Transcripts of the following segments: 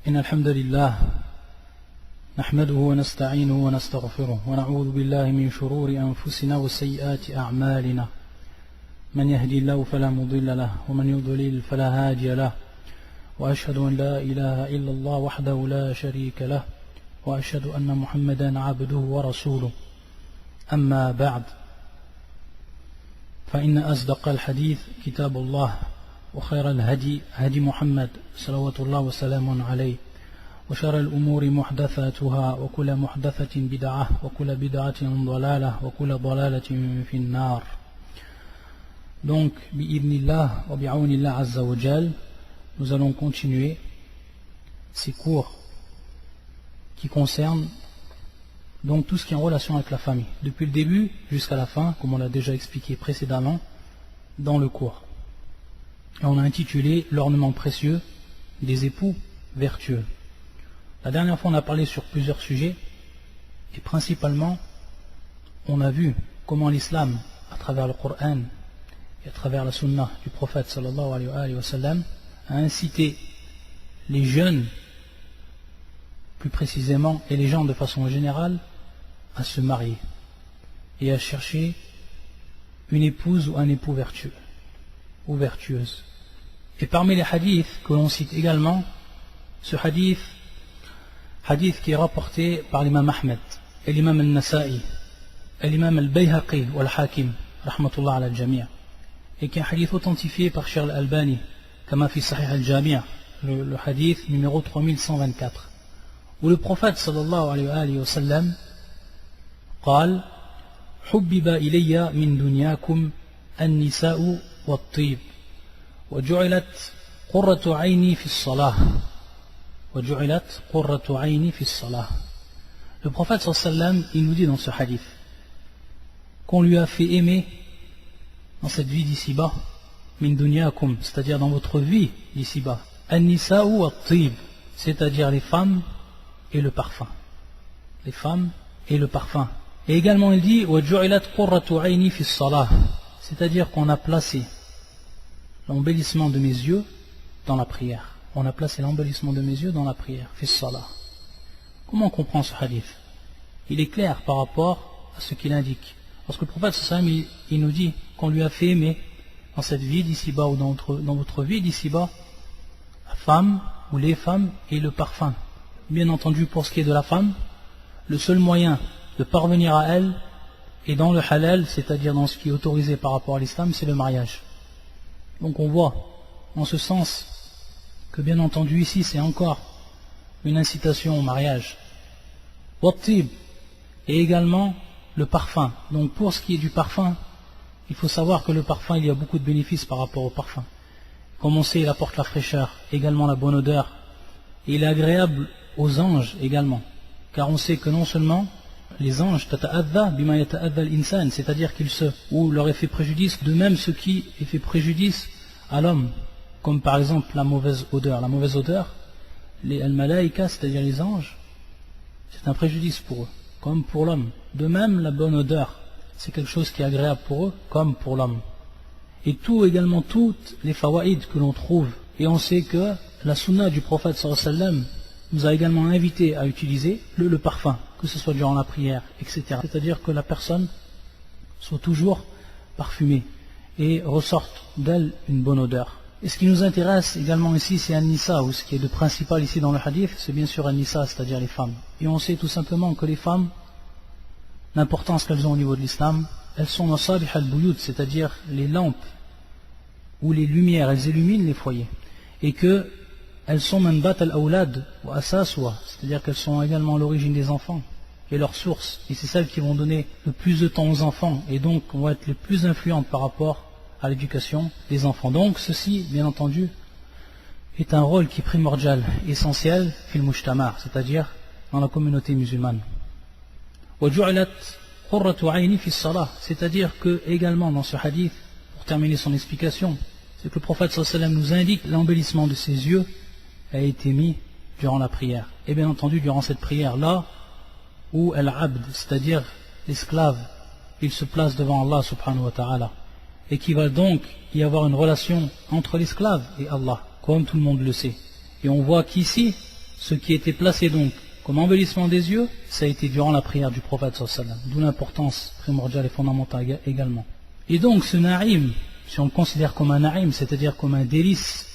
إن الحمد لله نحمده ونستعينه ونستغفره ونعوذ بالله من شرور أنفسنا وسيئات أعمالنا من يهدي الله فلا مضل له ومن يضلل فلا هادي له وأشهد أن لا إله إلا الله وحده لا شريك له وأشهد أن محمدا عبده ورسوله أما بعد فإن أصدق الحديث كتاب الله وخير الهدي هدي محمد صلوات الله وسلامه عليه وشر الأمور محدثاتها وكل محدثة بدعة وكل بدعة ضلالة وكل ضلالة في النار. Donc, bi'idnillah wa bi'awnillah azza wa jal, nous allons continuer ces cours qui concernent donc tout ce qui est en relation avec la famille, depuis le début jusqu'à la fin, comme on l'a déjà expliqué précédemment dans le cours. Et on a intitulé l'ornement précieux des époux vertueux. La dernière fois on a parlé sur plusieurs sujets et principalement on a vu comment l'islam, à travers le Coran et à travers la sunna du prophète sallallahu alayhi wa sallam, a incité les jeunes plus précisément et les gens de façon générale à se marier et à chercher une épouse ou un époux vertueux ou vertueuse. Et parmi les hadiths que l'on cite également, ce hadith qui est rapporté par l'imam Ahmed et l'imam al-Nasa'i et l'imam al-Bayhaqi ou al-Hakim rahmatullah ala al-Jami' et qui est un hadith authentifié par Cheikh al-Albani kama fi Sahih al-Jami' le hadith numéro 3124 où le prophète sallallahu alayhi wa sallam قال حبب إلي من دنياكم النساء والطيب وجعلت قرة عيني في الصلاة وجعلت قرة عيني في الصلاة. Le prophète sallallahu alayhi wa sallam, il nous dit dans ce hadith qu'on lui a fait aimer dans cette vie d'ici-bas min dunyakum, c'est-à-dire dans votre vie d'ici-bas, an-nisa'u wat-tib, c'est-à-dire les femmes et le parfum, les femmes et le parfum. Et également il dit وَجُعِلَتْ قُرَّةُ عَيْنِي فِي الصَّلَاةِ, c'est-à-dire qu'on a placé l'embellissement de mes yeux dans la prière. On a placé l'embellissement de mes yeux dans la prière. Fi salah. Comment on comprend ce hadith? Il est clair par rapport à ce qu'il indique. Parce que le prophète sallallahu alayhi wa sallam, il nous dit qu'on lui a fait aimer dans cette vie d'ici-bas ou dans votre vie d'ici-bas la femme ou les femmes et le parfum. Bien entendu, pour ce qui est de la femme, le seul moyen de parvenir à elle est dans le halal, c'est-à-dire dans ce qui est autorisé par rapport à l'islam, c'est le mariage. Donc on voit en ce sens que bien entendu ici c'est encore une incitation au mariage. Wattib, et également le parfum. Donc pour ce qui est du parfum, il faut savoir que le parfum, il y a beaucoup de bénéfices par rapport au parfum. Comme on sait, il apporte la fraîcheur, également la bonne odeur, et il est agréable aux anges également, car on sait que non seulement les anges, c'est-à-dire qu'ils ou leur effet préjudice, de même ce qui est fait préjudice à l'homme, comme par exemple la mauvaise odeur. La mauvaise odeur, les al-malaïka, c'est-à-dire les anges, c'est un préjudice pour eux, comme pour l'homme. De même, la bonne odeur, c'est quelque chose qui est agréable pour eux, comme pour l'homme. Et tout également, toutes les fawaïd que l'on trouve, et on sait que la sunna du prophète sallallahu alayhi wa sallam nous a également invité à utiliser le parfum, que ce soit durant la prière, etc. C'est-à-dire que la personne soit toujours parfumée et ressorte d'elle une bonne odeur. Et ce qui nous intéresse également ici, c'est An-Nisa, ou ce qui est de principal ici dans le hadith, c'est bien sûr An-Nisa, c'est-à-dire les femmes. Et on sait tout simplement que les femmes, l'importance qu'elles ont au niveau de l'islam, elles sont masabih al-buyut, c'est-à-dire les lampes ou les lumières, elles illuminent les foyers. Et que elles sont manbat al-awlad wa asaswa, c'est-à-dire qu'elles sont également l'origine des enfants et leur source, et c'est celles qui vont donner le plus de temps aux enfants et donc vont être les plus influentes par rapport à l'éducation des enfants. Donc ceci, bien entendu, est un rôle qui est primordial, essentiel fil mujtama', c'est-à-dire dans la communauté musulmane. C'est-à-dire que également dans ce hadith, pour terminer son explication, c'est que le prophète sallallahu alayhi wa sallam nous indique l'embellissement de ses yeux a été mis durant la prière. Et bien entendu, durant cette prière-là, où al-abd, c'est-à-dire l'esclave, il se place devant Allah subhanahu wa ta'ala, et qu'il va donc y avoir une relation entre l'esclave et Allah, comme tout le monde le sait. Et on voit qu'ici, ce qui était placé donc comme embellissement des yeux, ça a été durant la prière du prophète sallallahu alayhi wa sallam, d'où l'importance primordiale et fondamentale également. Et donc ce na'im, si on le considère comme un na'im, c'est-à-dire comme un délice,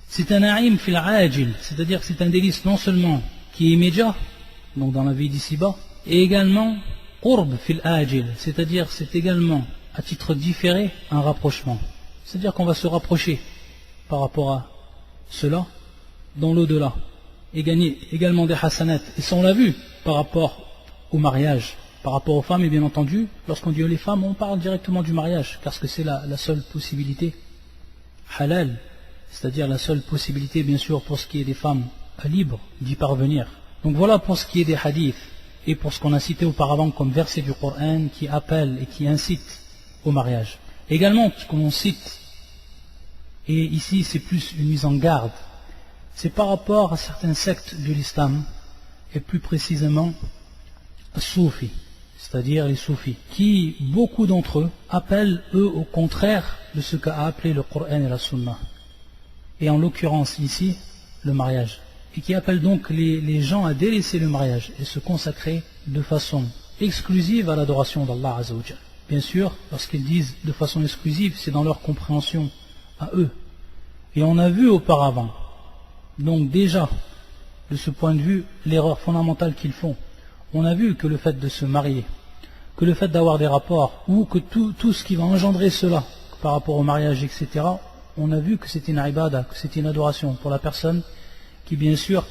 c'est un na'im fil ajil, c'est-à-dire que c'est un délice non seulement qui est immédiat, donc dans la vie d'ici-bas, et également qurb fil ajil, c'est-à-dire c'est également à titre différé un rapprochement. C'est-à-dire qu'on va se rapprocher par rapport à cela dans l'au-delà et gagner également des hasanat. Et ça on l'a vu par rapport au mariage, par rapport aux femmes, et bien entendu, lorsqu'on dit les femmes, on parle directement du mariage, parce que c'est la seule possibilité halal, c'est-à-dire la seule possibilité bien sûr pour ce qui est des femmes libres d'y parvenir. Donc voilà pour ce qui est des hadiths et pour ce qu'on a cité auparavant comme verset du Coran qui appelle et qui incite au mariage. Également, ce qu'on cite, et ici c'est plus une mise en garde, c'est par rapport à certaines sectes de l'islam, et plus précisément soufis, c'est-à-dire les soufis, qui, beaucoup d'entre eux, appellent eux au contraire de ce qu'a appelé le Coran et la Sunna, et en l'occurrence ici, le mariage, et qui appellent donc les gens à délaisser le mariage et se consacrer de façon exclusive à l'adoration d'Allah Azza wa Jalla. Bien sûr, lorsqu'ils disent de façon exclusive, c'est dans leur compréhension à eux. Et on a vu auparavant, donc déjà, de ce point de vue, l'erreur fondamentale qu'ils font. On a vu que le fait de se marier, que le fait d'avoir des rapports, ou que tout ce qui va engendrer cela, par rapport au mariage, etc., on a vu que c'était une ibada, que c'était une adoration pour la personne qui, bien sûr,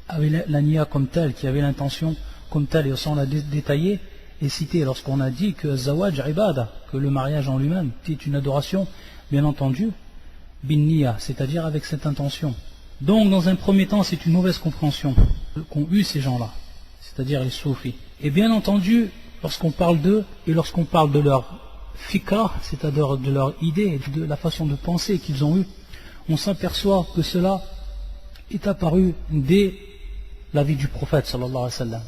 avait la niya comme telle, qui avait l'intention comme telle, et ça on l'a détaillé et cité lorsqu'on a dit que zawaj ibada, que le mariage en lui-même est une adoration, bien entendu, bin niya, c'est-à-dire avec cette intention. Donc, dans un premier temps, c'est une mauvaise compréhension qu'ont eu ces gens-là, c'est-à-dire les soufis. Et bien entendu, lorsqu'on parle d'eux et lorsqu'on parle de leur fikra, c'est-à-dire de leur idée, de la façon de penser qu'ils ont eue, on s'aperçoit que cela est apparu dès la vie du prophète sallallahu alayhi wa sallam.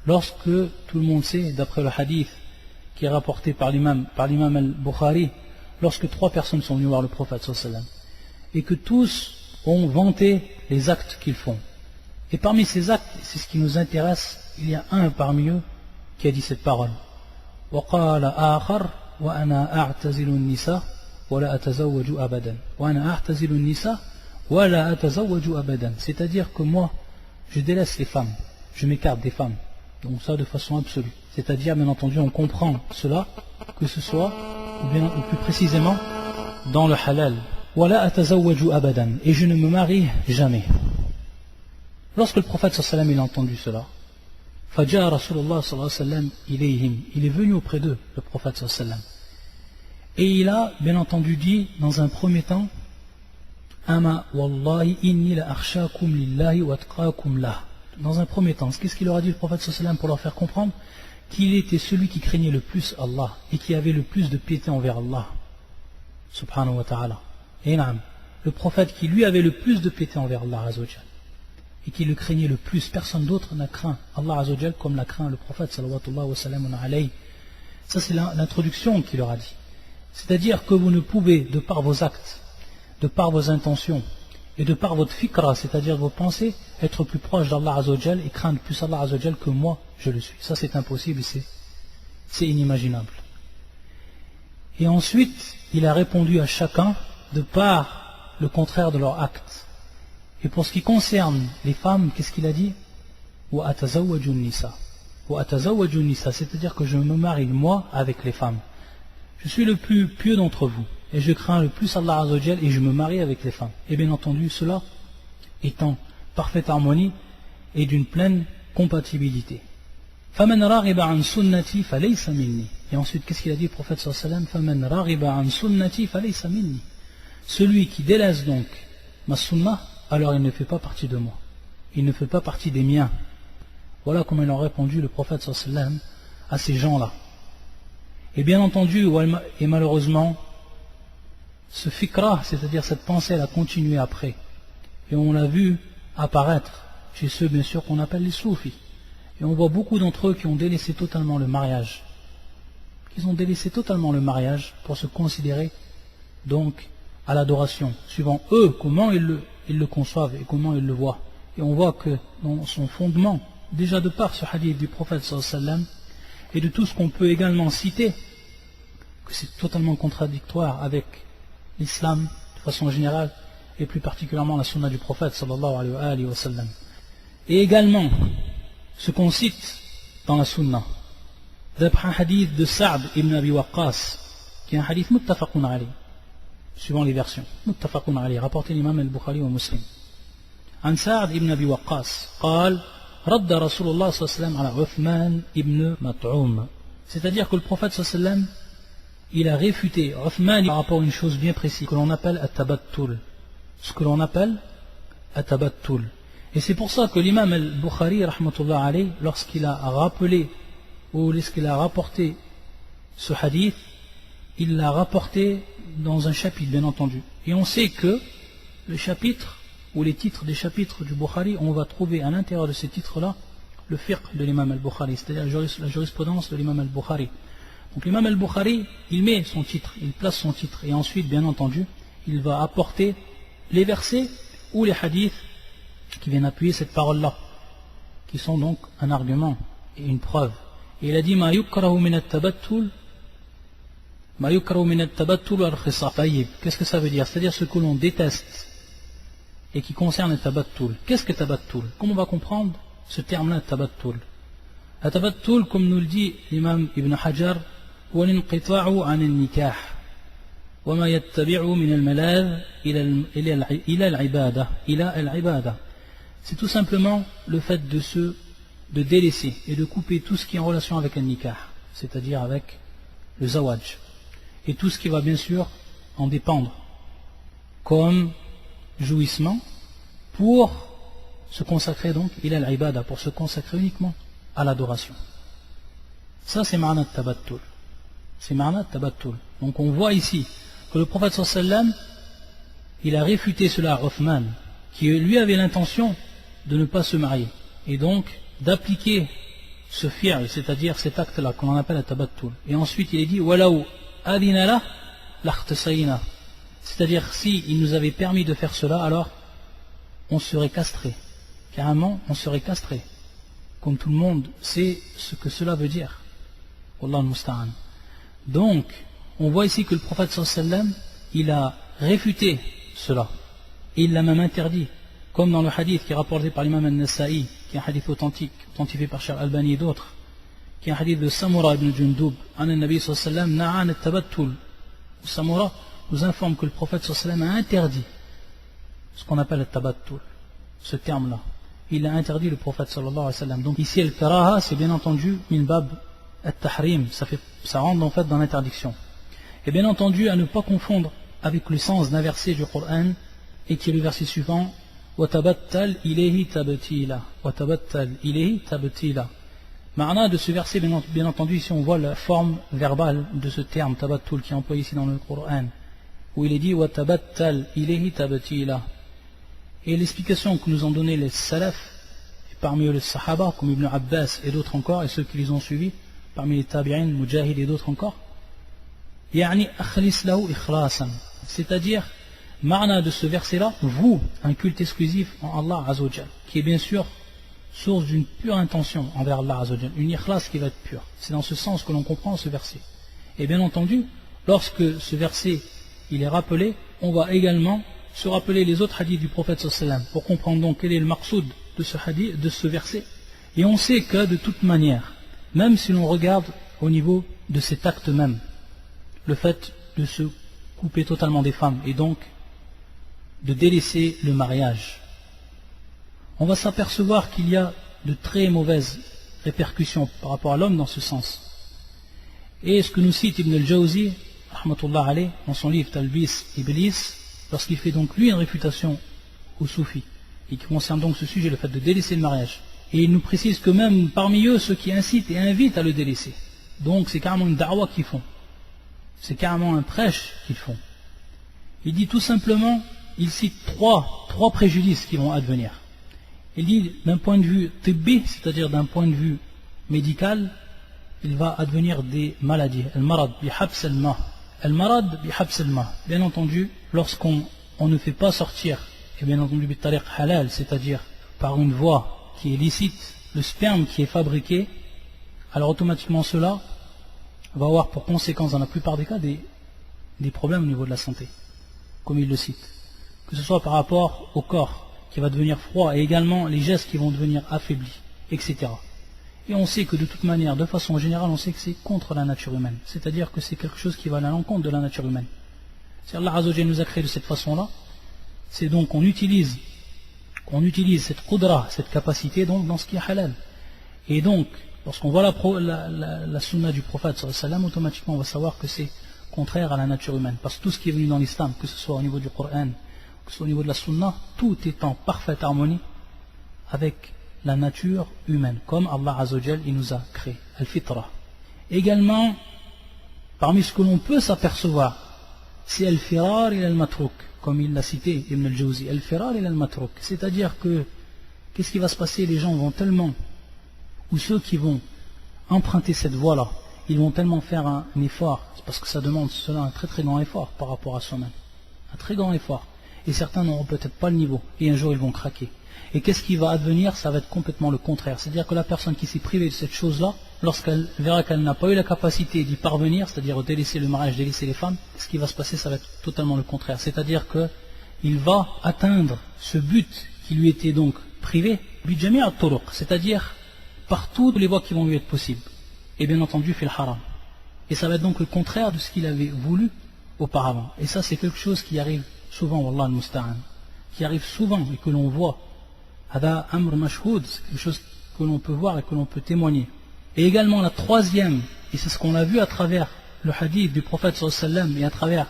Lorsque tout le monde sait, d'après le hadith qui est rapporté par l'imam al-Bukhari, lorsque 3 personnes sont venues voir le prophète sallallahu alayhi wa sallam, et que tous ont vanté les actes qu'ils font. Et parmi ces actes, c'est ce qui nous intéresse, il y a un parmi eux qui a dit cette parole. وَقَالَ آخَرْ وَأَنَا أَعْتَزِلُ النِّسَاءَ وَلَا أَتَزَوَّجُ أَبَدًا وَأَنَا أَعْتَزِلُ النِّسَاءَ وَلَا أَتَزَوَّجُ أَبَدًا. C'est-à-dire que moi, je délaisse les femmes, je m'écarte des femmes. Donc ça de façon absolue. C'est-à-dire, bien entendu, on comprend cela, que ce soit, ou plus précisément, dans le halal. وَلَا أَتَزَوَّجُ أَبَدًا. Et je ne me marie jamais. Lorsque le prophète sallallahu alayhi wa sallam a entendu cela, فَجَاءَ رَسُولُ اللَّهِ صَلَّى اللَّهُ عَلَيْهِ وَسَلَّمَ إِلَيْهِمْ. Il est venu auprès d'eux, le prophète sallallahu alayhi wa sallam. Et il a, bien entendu, dit, dans un premier temps, أَمَا وَاللَّهِ إِنِّي لَأَخْشَاكُمْ لِلَّهِ وَأَتْقَاكُمْ لَهُ. Dans un premier temps, qu'est-ce qu'il leur a dit le prophète sallallahu alayhi wa sallam pour leur faire comprendre qu'il était celui qui craignait le plus Allah et qui avait le plus de piété envers Allah, subhanahu wa ta'ala. Et le prophète qui lui avait le plus de piété envers Allah Azza wa Jal et qui le craignait le plus, personne d'autre n'a craint Allah Azza wa Jal comme l'a craint le prophète sallallahu wa sallam alayhi. Ça c'est l'introduction qu'il leur a dit. C'est-à-dire que vous ne pouvez, de par vos actes, de par vos intentions et de par votre fikra, c'est-à-dire vos pensées, être plus proche d'Allah Azza wa Jal et craindre plus Allah Azza wa Jal que moi je le suis. Ça c'est impossible et c'est inimaginable. Et ensuite, il a répondu à chacun de par le contraire de leur acte. Et pour ce qui concerne les femmes, qu'est-ce qu'il a dit? وَأَتَزَوَّجُ النِّسَاءَ. وَأَتَزَوَّجُ النِّسَاءَ, c'est-à-dire que je me marie moi avec les femmes. Je suis le plus pieux d'entre vous et je crains le plus Allah Azza wa Jal et je me marie avec les femmes. Et bien entendu, cela est en parfaite harmonie et d'une pleine compatibilité. فَمَنْ رَغِبَ عَنْ سُنَّتِي فَلَيْسَ مِنِّي. Et ensuite, qu'est-ce qu'il a dit le prophète sallallahu alayhi wa sallam? فَمَنْ رَغِبَ عَنْ سُنَّتِي فَلَيْسَ مِنِّي. Celui qui délaisse donc ma sunna, alors il ne fait pas partie de moi. Il ne fait pas partie des miens. Voilà comment il a répondu le prophète sallallahu alayhi wa sallam à ces gens-là. Et bien entendu, et malheureusement, ce fikra, c'est-à-dire cette pensée, elle a continué après. Et on l'a vu apparaître chez ceux, bien sûr, qu'on appelle les soufis. Et on voit beaucoup d'entre eux qui ont délaissé totalement le mariage. Ils ont délaissé totalement le mariage pour se considérer donc à l'adoration, suivant eux comment ils le conçoivent et comment ils le voient. Et on voit que dans son fondement, déjà de par ce hadith du prophète sallallahu alayhi wa sallam, et de tout ce qu'on peut également citer, que c'est totalement contradictoire avec l'islam de façon générale, et plus particulièrement la sunna du prophète sallallahu alayhi wa sallam. Et également, ce qu'on cite dans la sunna, d'après un hadith de Sa'd ibn Abi Waqqas, qui est un hadith muttafaqun alayh, suivant les versions, muttafaqun alayh, rapporté l'imam al-Bukhari wa Muslim. عن سعد ابن أبي وقاص قال رد رسول الله صلى الله عليه وسلم على عثمان ابن مطعوم. C'est-à-dire que le prophète صلى الله عليه وسلم, il a réfuté Uthman par rapport à une chose bien précise que l'on appelle at-tabattul, ce que l'on appelle at-tabattul. Et c'est pour ça que l'imam al-Bukhari rahmatullah alayh, lorsqu'il a rappelé ou lorsqu'il a rapporté ce hadith, il l'a rapporté dans un chapitre bien entendu. Et on sait que le chapitre ou les titres des chapitres du Bukhari, on va trouver à l'intérieur de ces titres-là le fiqh de l'imam al-Bukhari, c'est-à-dire la jurisprudence de l'imam al-Bukhari. Donc l'imam al-Bukhari, il met son titre, il place son titre, et ensuite, bien entendu, il va apporter les versets ou les hadiths qui viennent appuyer cette parole-là, qui sont donc un argument et une preuve. Et il a dit ma yukrahu min at-tabattul wal-khisaf. Qu'est-ce que ça veut dire? C'est-à-dire ce que l'on déteste et qui concerne le tabattul. Qu'est-ce que tabattul? Comment on va comprendre ce terme-là, tabattul? Le tabattul, comme nous le dit l'imam Ibn Hajar, هو الانقطاع عن النكاح وما يتبع من الملاذ إلى العبادة. C'est tout simplement le fait de délaisser et de couper tout ce qui est en relation avec le nikah, c'est-à-dire avec le zawaj, et tout ce qui va bien sûr en dépendre, comme jouissement, pour se consacrer donc ila al-ibada, pour se consacrer uniquement à l'adoration. Ça c'est ma'na tabattul. C'est ma'na tabattul. Donc on voit ici que le prophète sallallahu alayhi wa sallam, il a réfuté cela à Uthman, qui lui avait l'intention de ne pas se marier, et donc d'appliquer ce fi'l, c'est-à-dire cet acte-là qu'on appelle la tabattul. Et ensuite il est dit walaw adina la lakhtasayna. C'est-à-dire, s'il nous avait permis de faire cela, alors on serait castré. Carrément, on serait castré. Comme tout le monde sait ce que cela veut dire. Wallah al-musta'an. Donc, on voit ici que le prophète sallallahu alayhi wa sallam, il a réfuté cela. Et il l'a même interdit. Comme dans le hadith qui est rapporté par l'imam al-Nasa'i, qui est un hadith authentique, authentifié par Cheikh Albani et d'autres, qui est un hadith de Samura ibn Jundub, an al-Nabi sallallahu alayhi wa sallam, na'an al-tabattul. Samura nous informe que le prophète sallallahu alayhi wa sallam a interdit ce qu'on appelle le tabattul, ce terme-là. Il a interdit le prophète sallallahu alayhi wa sallam. Donc ici, el karaha, c'est bien entendu min bab at-tahrim, ça rentre en fait dans l'interdiction. Et bien entendu, à ne pas confondre avec le sens d'un verset du Coran, et qui est le verset suivant, وَتَبَتَّلْ إِلَيْهِ تَبْتِيلًا. وَتَبَتَّلْ إِلَيْهِ تَبْتِيلًا. Ma'na de ce verset, bien entendu, ici on voit la forme verbale de ce terme tabattul qui est employé ici dans le Coran, où il est dit وَتَبَتَّلْ إِلَيْهِ تَبْتِيلًا. Et l'explication que nous ont donné les salaf, parmi eux les sahaba, comme Ibn Abbas et d'autres encore, et ceux qui les ont suivis, parmi les tabi'in, Mujahid et d'autres encore, يعني أخلص له إخلاصا. C'est-à-dire, ma'na de ce verset-là, vous, un culte exclusif en Allah Azzawajal, qui est bien sûr source d'une pure intention envers Allah Azzawajal, une ikhlas qui va être pure. C'est dans ce sens que l'on comprend ce verset. Et bien entendu, lorsque ce verset il est rappelé, on va également se rappeler les autres hadiths du prophète sallallahu alayhi wa sallam, pour comprendre donc quel est le maqsoud de ce hadith, de ce verset. Et on sait que de toute manière, même si l'on regarde au niveau de cet acte même, le fait de se couper totalement des femmes et donc de délaisser le mariage, on va s'apercevoir qu'il y a de très mauvaises répercussions par rapport à l'homme dans ce sens. Et ce que nous cite Ibn al-Jawzi rahmatullah alayh, dans son livre Talbis Iblis, lorsqu'il fait donc lui une réfutation aux soufis, et qui concerne donc ce sujet, le fait de délaisser le mariage. Et il nous précise que même parmi eux, ceux qui incitent et invitent à le délaisser. Donc c'est carrément une da'wa qu'ils font. C'est carrément un prêche qu'ils font. Il dit tout simplement, il cite trois préjudices qui vont advenir. Il dit d'un point de vue tibbi, c'est-à-dire d'un point de vue médical, il va advenir des maladies. Al-marad bi habs al-ma. Al-marad bi habs al-ma. Bien entendu, lorsqu'on ne fait pas sortir, et bien entendu bi tariq halal, c'est-à-dire par une voie qui est licite, le sperme qui est fabriqué, alors automatiquement cela va avoir pour conséquence dans la plupart des cas des problèmes au niveau de la santé, comme il le cite. Que ce soit par rapport au corps qui va devenir froid et également les gestes qui vont devenir affaiblis, etc. Et on sait que de toute manière, de façon générale, on sait que c'est contre la nature humaine. C'est-à-dire que c'est quelque chose qui va à l'encontre de la nature humaine. Si Allah Azza wa Jalla nous a créé de cette façon-là, c'est donc qu'on utilise cette qudra, cette capacité donc dans ce qui est halal. Et donc, lorsqu'on voit la sunna du prophète sallallahu alayhi wa sallam, automatiquement on va savoir que c'est contraire à la nature humaine. Parce que tout ce qui est venu dans l'islam, que ce soit au niveau du Coran, que ce soit au niveau de la sunna, tout est en parfaite harmonie avec la nature humaine, comme Allah Azza wa Jal il nous a créé, al-fitra. Également, parmi ce que l'on peut s'apercevoir, c'est al-firar ila al-matrouk, comme il l'a cité Ibn al-Jawzi, al-firar ila al-matrouk. C'est-à-dire que, qu'est-ce qui va se passer? Les gens vont tellement, ou ceux qui vont emprunter cette voie-là, ils vont tellement faire un effort, parce que ça demande cela un très très grand effort par rapport à soi-même, un très grand effort. Et certains n'auront peut-être pas le niveau, et un jour ils vont craquer. Et qu'est-ce qui va advenir? Ça va être complètement le contraire. C'est-à-dire que la personne qui s'est privée de cette chose-là, lorsqu'elle verra qu'elle n'a pas eu la capacité d'y parvenir, c'est-à-dire délaisser le mariage, délaisser les femmes, ce qui va se passer, ça va être totalement le contraire. C'est-à-dire qu'il va atteindre ce but qui lui était donc privé, c'est-à-dire par toutes les voies qui vont lui être possibles. Et bien entendu, fait le haram. Et ça va être donc le contraire de ce qu'il avait voulu auparavant. Et ça, c'est quelque chose qui arrive souvent, wallah al-musta'an, qui arrive souvent et que l'on voit. Hada amr mashhoud, c'est quelque chose que l'on peut voir et que l'on peut témoigner. Et également la troisième, et c'est ce qu'on a vu à travers le hadith du prophète sallallahu alayhi wa sallam et à travers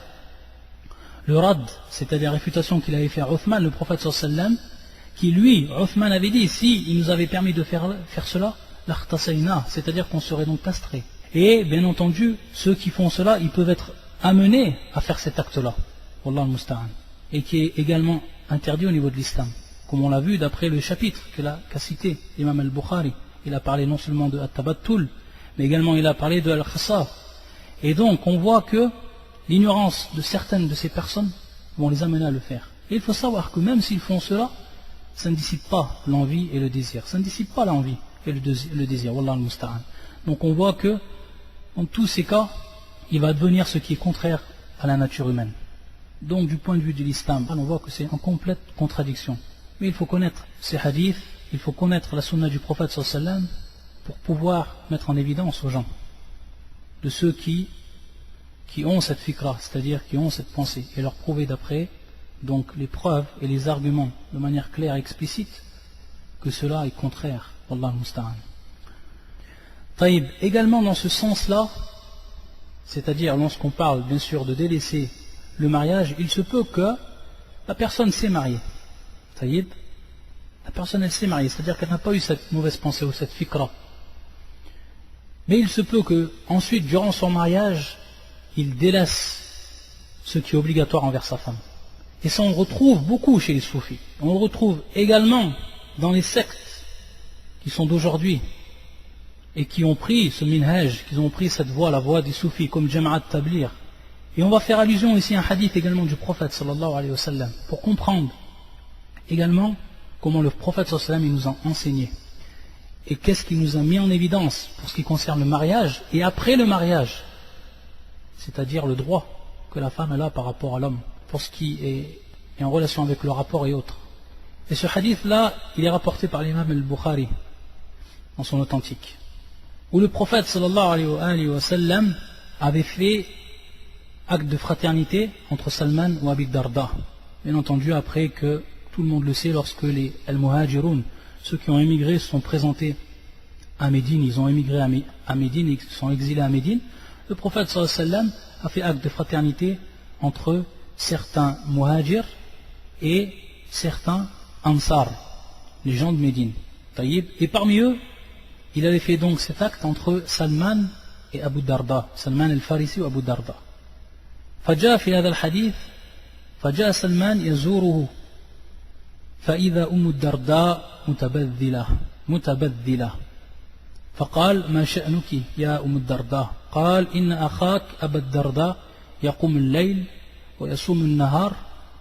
le rad, c'est-à-dire la réfutation qu'il avait fait à Uthman, le prophète sallallahu alayhi wa sallam, qui lui, Uthman avait dit, si il nous avait permis de faire cela, l'ahtasayna, c'est-à-dire qu'on serait donc castré. Et bien entendu, ceux qui font cela, ils peuvent être amenés à faire cet acte-là, wallah al-musta'an, et qui est également interdit au niveau de l'islam. Comme on l'a vu d'après le chapitre qu'a cité l'imam al-Bukhari, il a parlé non seulement de at-tabattul, mais également il a parlé de al-khassaf. Et donc on voit que l'ignorance de certaines de ces personnes vont les amener à le faire. Et il faut savoir que même s'ils font cela, ça ne dissipe pas l'envie et le désir. Ça ne dissipe pas l'envie et le désir. Wallah al-musta'an. Donc on voit que dans tous ces cas, il va devenir ce qui est contraire à la nature humaine. Donc du point de vue de l'islam, on voit que c'est en complète contradiction. Mais il faut connaître ces hadiths, il faut connaître la sunna du prophète sallallahu alayhi wa sallam pour pouvoir mettre en évidence aux gens de ceux qui ont cette fikra, c'est-à-dire qui ont cette pensée, et leur prouver d'après donc les preuves et les arguments de manière claire et explicite que cela est contraire. Wallah al-musta'an. Taïb, également dans ce sens-là, c'est-à-dire lorsqu'on parle bien sûr de délaisser le mariage, il se peut que la personne s'est mariée. Taïb, la personne elle s'est mariée, c'est-à-dire qu'elle n'a pas eu cette mauvaise pensée ou cette fikra. Mais il se peut que ensuite, durant son mariage, il délaisse ce qui est obligatoire envers sa femme. Et ça on le retrouve beaucoup chez les soufis. On le retrouve également dans les sectes qui sont d'aujourd'hui et qui ont pris ce minhaj, qui ont pris cette voie, la voie des soufis, comme Jama'at Tablir. Et on va faire allusion ici à un hadith également du prophète sallallahu alayhi wa sallam, pour comprendre également comment le prophète sallallahu alayhi wa sallam il nous a enseigné. Et qu'est-ce qu'il nous a mis en évidence pour ce qui concerne le mariage et après le mariage, c'est-à-dire le droit que la femme a par rapport à l'homme, pour ce qui est en relation avec le rapport et autres. Et ce hadith-là, il est rapporté par l'imam al-Bukhari dans son authentique, où le prophète sallallahu alayhi wa sallam avait fait acte de fraternité entre Salman ou Abi Darda. Bien entendu, après que tout le monde le sait, lorsque les al-Muhajirun, ceux qui ont émigré, se sont présentés à Médine, ils ont émigré à Médine et se sont exilés à Médine, le prophète sallallahu alayhi wa sallam a fait acte de fraternité entre certains Muhajir et certains Ansar, les gens de Médine. Et parmi eux, il avait fait donc cet acte entre Salman et Abu Darda, Salman al-Farisi ou Abu Darda. فجاء في هذا الحديث فجاء سلمان يزوره فإذا أم الدرداء متبذلة فقال ما شأنك يا أم الدرداء قال إن أخاك أبا الدرداء يقوم الليل ويصوم النهار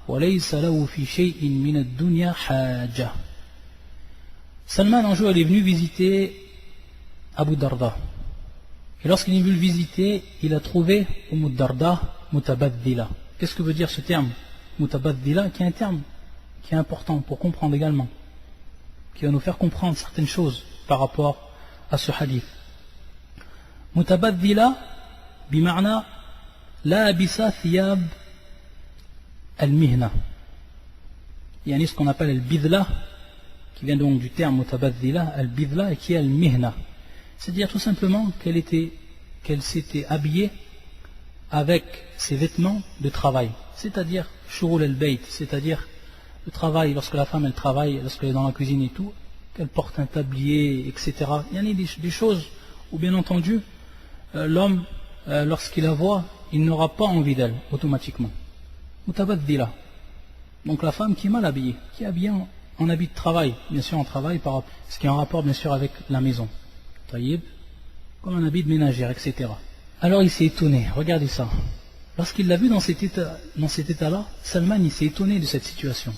وليس له في شيء من الدنيا حاجة. Salman un jour il est venu visiter Abu Darda. Et lorsqu'il est venu le visiter, il a trouvé Umm Darda mutabaddila. Qu'est-ce que veut dire ce terme mutabaddila, qui est un terme qui est important pour comprendre également, qui va nous faire comprendre certaines choses par rapport à ce hadith. Mutabaddila bima'na labisa thiyab al-mihna. Il y a ce qu'on appelle al-bidla, qui vient donc du terme mutabaddila, al-bidla, et qui est al-mihna. C'est-à-dire tout simplement qu'elle s'était habillée avec ses vêtements de travail, c'est-à-dire shurul al-bayt, c'est-à-dire le travail, lorsque la femme elle travaille, lorsqu'elle est dans la cuisine et tout, qu'elle porte un tablier, etc. Il y en a des choses où bien entendu l'homme, lorsqu'il la voit, il n'aura pas envie d'elle automatiquement. Mutabaddila. Donc la femme qui est mal habillée, qui est habillée en habit de travail, bien sûr en travail, ce qui est en rapport bien sûr avec la maison. Taïb, comme un habit de ménagère, etc. Alors il s'est étonné, regardez ça. Lorsqu'il l'a vu dans cet état-là, Salman il s'est étonné de cette situation.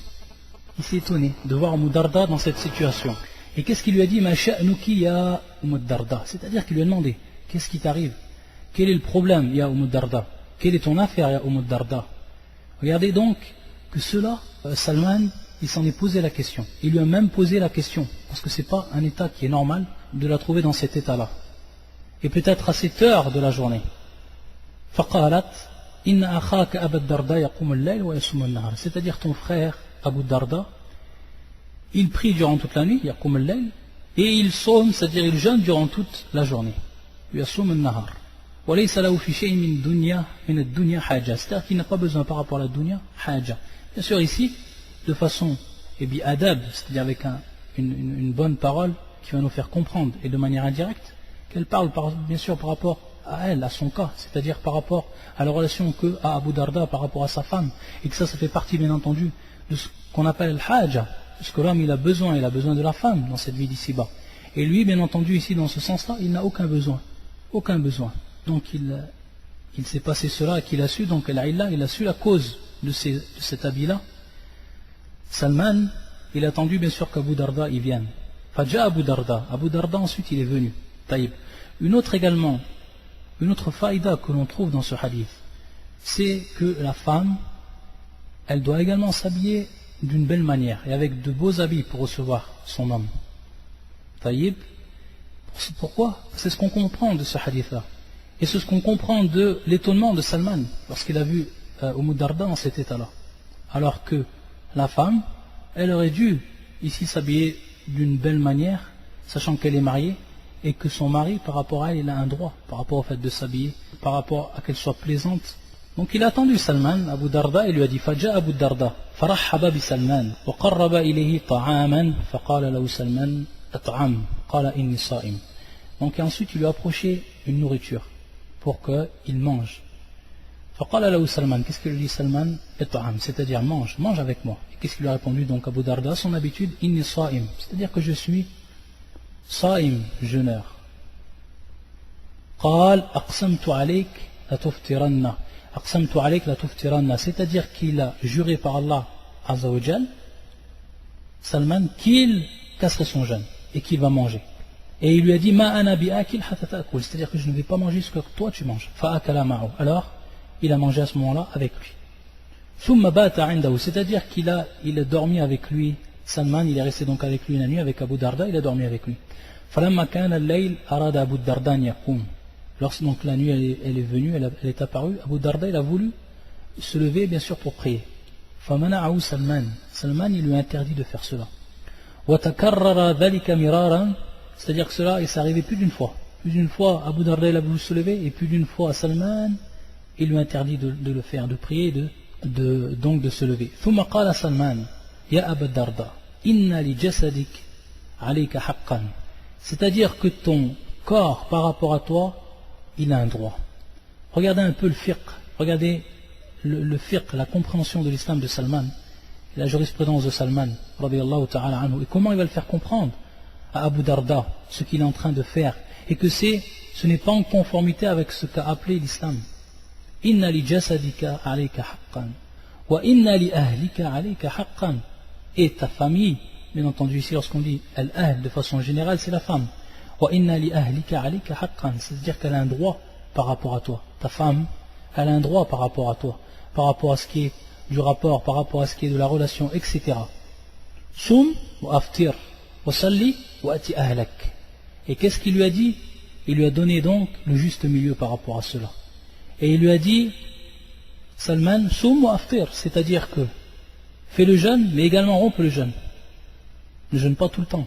Il s'est étonné de voir Umm Darda dans cette situation. Et qu'est-ce qu'il lui a dit? Ma sha'nuki ya Umm Darda. C'est-à-dire qu'il lui a demandé, qu'est-ce qui t'arrive? Quel est le problème, ya Umm Darda? Quelle est ton affaire, ya Umm Darda? Regardez donc que cela, Salman, il s'en est posé la question. Il lui a même posé la question, parce que ce n'est pas un état qui est normal de la trouver dans cet état-là. Et peut-être à cette heure de la journée. فقالت إن أخاك أبا الدرداء يقوم الليل ويصوم النهار. C'est-à-dire ton frère Abu Darda, il prie durant toute la nuit, يقوم الليل, et il somme, c'est-à-dire il jeûne durant toute la journée. ويصوم النهار. وليس له في شيء من الدنيا من الدنيا حاجة. C'est-à-dire qu'il n'a pas besoin par rapport à la dunya حاجة. Bien sûr ici, de façon adab, c'est-à-dire avec une bonne parole qui va nous faire comprendre, et de manière indirecte, qu'elle parle bien sûr par rapport à elle, à son cas, c'est-à-dire par rapport à la relation qu'a Abu Darda par rapport à sa femme, et que ça fait partie bien entendu de ce qu'on appelle al-haja, parce que l'homme il a besoin de la femme dans cette vie d'ici-bas. Et lui, bien entendu, ici dans ce sens-là, il n'a aucun besoin. Donc il s'est passé cela, qu'il a su, donc il a su la cause de cet habit-là. Salman, il a attendu bien sûr qu'Abu Darda y vienne. Fadja Abu Darda ensuite il est venu. Taïb. Une autre faïda que l'on trouve dans ce hadith, c'est que la femme, elle doit également s'habiller d'une belle manière et avec de beaux habits pour recevoir son homme. Taïb. Pourquoi? C'est ce qu'on comprend de ce hadith-là. Et c'est ce qu'on comprend de l'étonnement de Salman lorsqu'il a vu Umm Darda en cet état-là. Alors que la femme, elle aurait dû ici s'habiller d'une belle manière, sachant qu'elle est mariée, et que son mari, par rapport à elle, il a un droit, par rapport au fait de s'habiller, par rapport à qu'elle soit plaisante. Donc il a attendu Salman, Abu Darda, et lui a dit Faja Abu Darda, farahhaba bi Salman, wa qarraba ilayhi ta'aman, faqala lahu Salman, at'am, qala inni sa'im. Donc ensuite il lui a approché une nourriture, pour qu'il mange. Faqala lahu Salman, qu'est-ce que lui dit Salman? At'am, c'est-à-dire mange avec moi. Et qu'est-ce qu'il lui a répondu donc Abu Darda? Son habitude, inni sa'im, c'est-à-dire que je suis صائم, jeûneur. قال أقسمت عليك لتفطرن. أقسمت عليك لتفطرن, c'est-à-dire qu'il a juré par Allah Azza wa Jal, Salman, qu'il casserait son jeûne et qu'il va manger. Et il lui a dit Ma ana bi'akil hatta ta'kul, c'est-à-dire que je ne vais pas manger ce que toi tu manges. Fa'akala ma'u. Alors il a mangé à ce moment-là avec lui. ثم بات عنده, c'est-à-dire qu'il a dormi avec lui. Salman, il est resté donc avec lui la nuit, avec Abu Darda, il a dormi avec lui. فلما كان الليل أراد أبو الدرداء أن يقوم. Lorsque donc la nuit elle est venue, elle est apparue, Abu Darda il a voulu se lever bien sûr pour prier. فمنعه سلمان. Salman il lui a interdit de faire cela. وتكرر ذلك مرارا, c'est-à-dire que cela il s'est arrivé plus d'une fois. Plus d'une fois Abu Darda il a voulu se lever, et plus d'une fois Salman il lui a interdit de le faire, de prier, donc de se lever. ثم قال سلمان يا أبا الدرداء إن لجسدك عليك حقا. C'est-à-dire que ton corps par rapport à toi, il a un droit. Regardez un peu le fiqh, regardez le fiqh, la compréhension de l'islam de Salman, la jurisprudence de Salman, radiyallahu ta'ala anhu, et comment il va le faire comprendre à Abu Darda, ce qu'il est en train de faire, et que ce n'est pas en conformité avec ce qu'a appelé l'islam. Inna li jasadika alayka haqqan, wa inna li ahlika alayka haqqan. Et ta famille, bien entendu ici lorsqu'on dit al-ahl de façon générale, c'est la femme. Wa inna li ahlika alayka haqqan, c'est-à-dire qu'elle a un droit par rapport à toi. Ta femme, elle a un droit par rapport à toi, par rapport à ce qui est du rapport, par rapport à ce qui est de la relation, etc. Soum wa aftir wa salli wa ati ahlak. Et qu'est-ce qu'il lui a dit? Il lui a donné donc le juste milieu par rapport à cela. Et il lui a dit, Salman, soum wa aftir, c'est-à-dire que fais le jeûne, mais également rompe le jeûne. Ne jeûne pas tout le temps.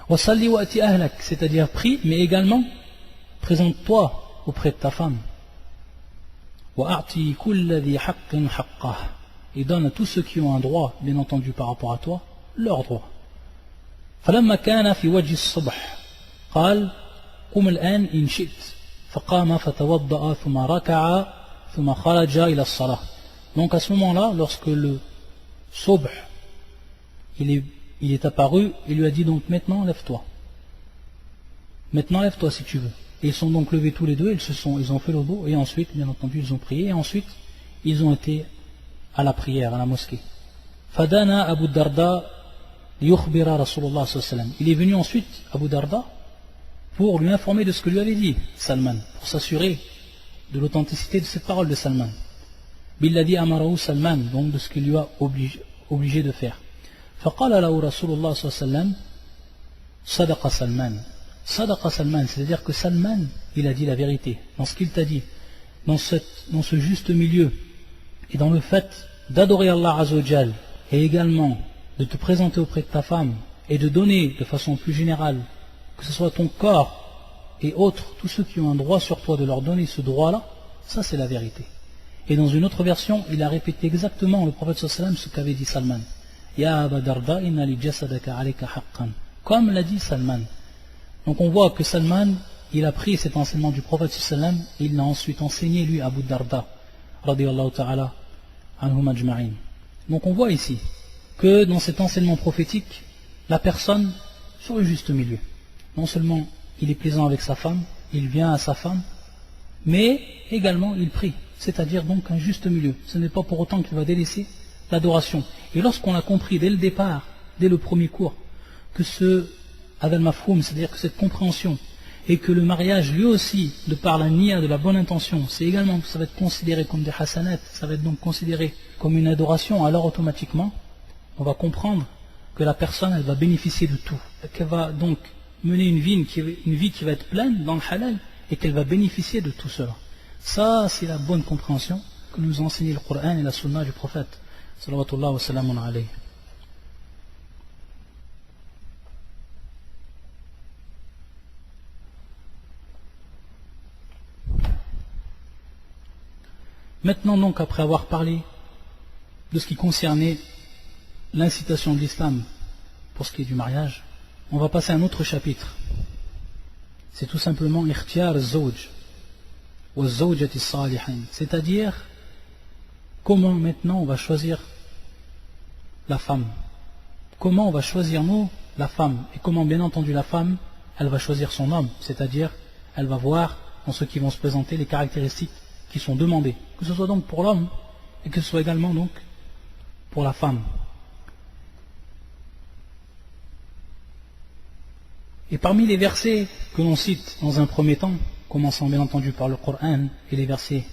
Wa salli wa ati ahlak, c'est-à-dire prie, mais également présente-toi auprès de ta femme. Wa a'ti kulla dhi haqqin haqqah, et donne à tous ceux qui ont un droit, bien entendu par rapport à toi, leur droit. فلما كان في وجه الصبح قال قم الآن إن شئت فقام فتوضأ ثم ركع ثم خرج إلى الصلاة. Donc à ce moment-là, lorsque le subh il est apparu, il lui a dit donc maintenant lève-toi. Maintenant lève-toi si tu veux. Et ils sont donc levés tous les deux, ils ont fait le dos et ensuite, bien entendu, ils ont prié et ensuite ils ont été à la prière, à la mosquée. Fadana Abu Darda liyukhbira Rasulullah sallallahu alayhi wa sallam. Il est venu ensuite, Abu Darda, pour lui informer de ce que lui avait dit Salman, pour s'assurer de l'authenticité de cette parole de Salman. Billadhi amarahu Salman, donc de ce qu'il lui a obligé de faire. Faqala lahu Rasulullah sallallahu alayhi wa sallam, Sadaqa Salman. Sadaqa Salman, c'est-à-dire que Salman, il a dit la vérité dans ce qu'il t'a dit, dans ce juste milieu, et dans le fait d'adorer Allah Azzawajal, et également de te présenter auprès de ta femme, et de donner de façon plus générale, que ce soit ton corps et autres, tous ceux qui ont un droit sur toi, de leur donner ce droit-là, ça c'est la vérité. Et dans une autre version, il a répété exactement, le prophète sallallahu alayhi wa sallam, ce qu'avait dit Salman. Ya Aba Darda, inna li jasadaka alayka haqqan. Comme l'a dit Salman. Donc on voit que Salman, il a pris cet enseignement du prophète sallallahu alayhi wa sallam, et il l'a ensuite enseigné lui à Abu Darda, radiyallahu ta'ala anhum ajma'in. Donc on voit ici que dans cet enseignement prophétique, la personne sur le juste milieu. Non seulement il est plaisant avec sa femme, il vient à sa femme, mais également il prie, c'est-à-dire donc un juste milieu. Ce n'est pas pour autant qu'il va délaisser l'adoration. Et lorsqu'on a compris dès le départ, dès le premier cours, que ce adal mafhoum, c'est-à-dire que cette compréhension, et que le mariage lui aussi, de par la niya, de la bonne intention, c'est également, ça va être considéré comme des hasanat, ça va être donc considéré comme une adoration, alors automatiquement, on va comprendre que la personne, elle va bénéficier de tout, qu'elle va donc mener une vie qui va être pleine dans le halal, et qu'elle va bénéficier de tout cela. Ça, c'est la bonne compréhension que nous enseigne le Coran et la Sunna du prophète, salawatullah wa salamun alayhi. Maintenant donc, après avoir parlé de ce qui concernait l'incitation de l'islam pour ce qui est du mariage, on va passer à un autre chapitre. C'est tout simplement ikhtiyar zawj wa zawjati salihin, c'est-à-dire comment maintenant on va choisir la femme, comment on va choisir nous la femme, et comment bien entendu la femme elle va choisir son homme, c'est-à-dire elle va voir dans ceux qui vont se présenter les caractéristiques qui sont demandées, que ce soit donc pour l'homme et que ce soit également donc pour la femme. Et parmi les versets que l'on cite dans un premier temps, commençant bien entendu par le Coran et les versets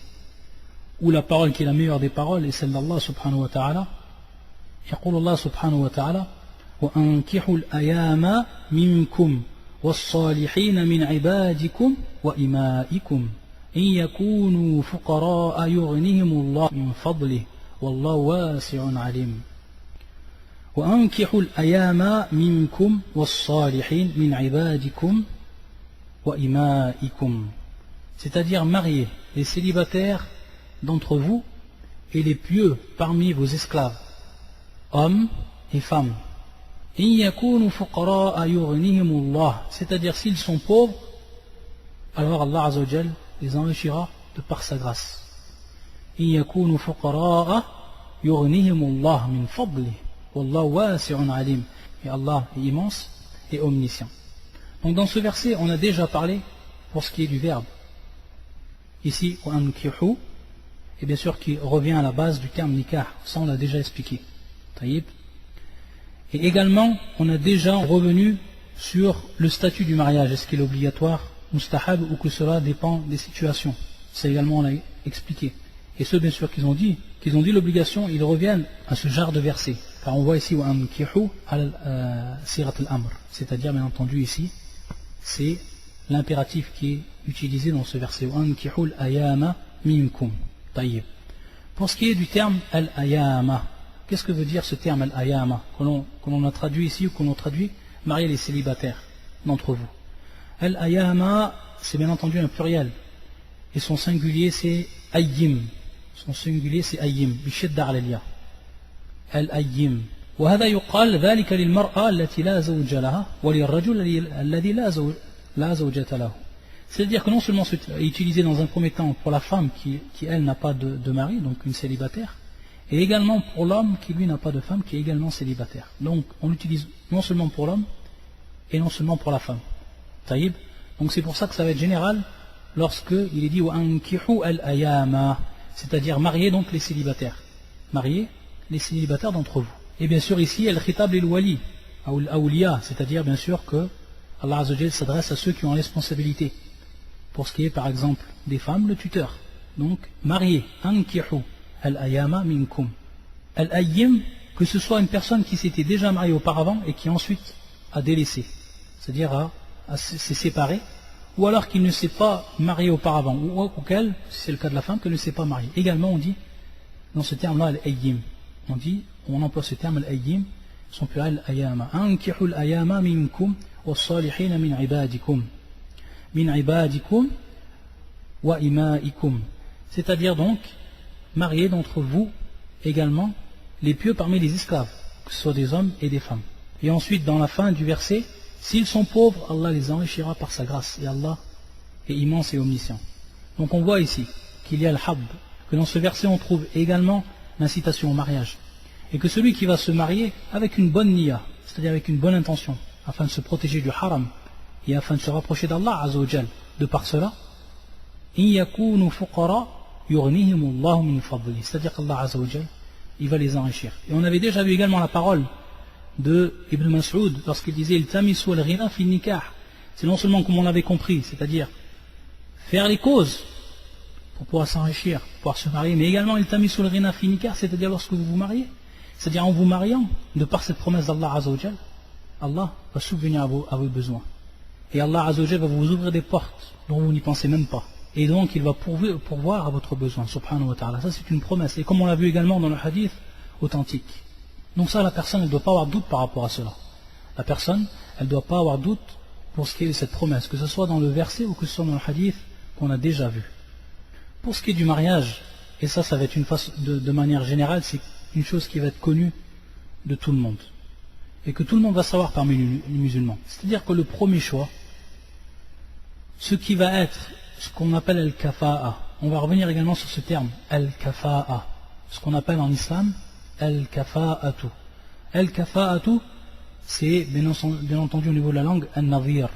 où la parole qui est la meilleure des paroles est celle d'Allah subhanahu wa ta'ala, يقول الله سبحانه وتعالى وأنكحوا الأيام منكم والصالحين من عبادكم وإمائكم إن يكونوا فقراء يغنهم الله من فضله والله واسع عليم. وأنكحوا الأيام منكم والصالحين من عبادكم وإمائكم, c'est-à-dire marier les célibataires d'entre vous et les pieux parmi vos esclaves, hommes et femmes. إن يكونوا فقراء يغنيهم الله, c'est-à-dire s'ils sont pauvres, alors Allah Azza wa Jal les enrichira de par sa grâce. إن يكونوا فقراء يغنيهم الله من فضله والله واسع عليم, et Allah est immense et omniscient. Donc dans ce verset on a déjà parlé pour ce qui est du verbe ici وأنكحوا, et bien sûr qui revient à la base du terme nikah, ça on l'a déjà expliqué. Taïb. Et également, on a déjà revenu sur le statut du mariage, est-ce qu'il est obligatoire, mustahab, ou que cela dépend des situations. Ça également on l'a expliqué. Et ceux bien sûr qu'ils ont dit l'obligation, ils reviennent à ce genre de verset. Car on voit ici sirat al-amr, c'est-à-dire bien entendu ici, c'est l'impératif qui est utilisé dans ce verset. Al-ayama minkum. Tayyib. Pour ce qui est du terme al-ayama, qu'est-ce que veut dire ce terme al-ayama que l'on a traduit ici ou que l'on traduit marier les célibataires d'entre vous? Al-ayama, c'est bien entendu un pluriel. Et son singulier c'est ayyim. Son singulier c'est ayyim. Bishidda al-ya. Al-ayyim. وهذا يقال ذلك للمرأة التي لا زوج لها وللرجل الذي لا زوجة له. C'est-à-dire que non seulement c'est utilisé dans un premier temps pour la femme qui elle n'a pas de mari, donc une célibataire, et également pour l'homme qui lui n'a pas de femme, qui est également célibataire. Donc on l'utilise non seulement pour l'homme et non seulement pour la femme. Taïb. Donc c'est pour ça que ça va être général lorsque il est dit وَأَنْكِحُوا الْأَيَامَ, c'est-à-dire marier donc les célibataires. Marier les célibataires d'entre vous. Et bien sûr ici, al-khitab lil-wali, ou al-awliya, c'est-à-dire bien sûr que Allah Azza wa Jal s'adresse à ceux qui ont la responsabilité. Pour ce qui est par exemple des femmes, le tuteur. Donc marier, ankihu al-ayama minkum. Al-ayyim, que ce soit une personne qui s'était déjà mariée auparavant et qui ensuite a délaissé, c'est-à-dire s'est séparé, ou alors qu'il ne s'est pas marié auparavant, ou auquel, c'est le cas de la femme, qu'elle ne s'est pas mariée. Également on dit, dans ce terme-là, al-ayyim, on emploie ce terme al-ayyim, son pluriel al-ayama. Ankihu al-ayama minkum was-salihina min ibadikum. Min ibadikum wa imaikum. C'est-à-dire donc, marier d'entre vous également les pieux parmi les esclaves, que ce soit des hommes et des femmes. Et ensuite, dans la fin du verset, s'ils sont pauvres, Allah les enrichira par sa grâce. Et Allah est immense et omniscient. Donc on voit ici qu'il y a le hab, que dans ce verset on trouve également l'incitation au mariage. Et que celui qui va se marier avec une bonne niya, c'est-à-dire avec une bonne intention, afin de se protéger du haram, et afin de se rapprocher d'Allah Azza wa Jal, de par cela, c'est-à-dire qu'Allah Azza wa Jal, il va les enrichir. Et on avait déjà vu également la parole de Ibn Mas'ud lorsqu'il disait Iltamisu al-ghina fi nikah. C'est non seulement comme on l'avait compris, c'est-à-dire faire les causes pour pouvoir s'enrichir, pour pouvoir se marier, mais également Iltamisu al-ghina fi nikah, c'est-à-dire lorsque vous vous mariez, c'est-à-dire en vous mariant, de par cette promesse d'Allah Azza wa Jal, Allah va subvenir à vos besoins. Et Allah Azza wa Jal va vous ouvrir des portes dont vous n'y pensez même pas. Et donc il va pourvoir à votre besoin, subhanahu wa ta'ala. Ça c'est une promesse. Et comme on l'a vu également dans le hadith authentique. Donc ça, la personne, elle ne doit pas avoir de doute par rapport à cela. La personne, elle ne doit pas avoir de doute pour ce qui est de cette promesse, que ce soit dans le verset ou que ce soit dans le hadith qu'on a déjà vu. Pour ce qui est du mariage, et ça va être une façon, de manière générale, c'est une chose qui va être connue de tout le monde. Et que tout le monde va savoir parmi les musulmans. C'est-à-dire que le premier choix, ce qui va être ce qu'on appelle al-kafa'a, on va revenir également sur ce terme, al-kafa'a, ce qu'on appelle en islam al-kafa'atu. Al-kafa'atu, c'est bien entendu au niveau de la langue al-nadhir.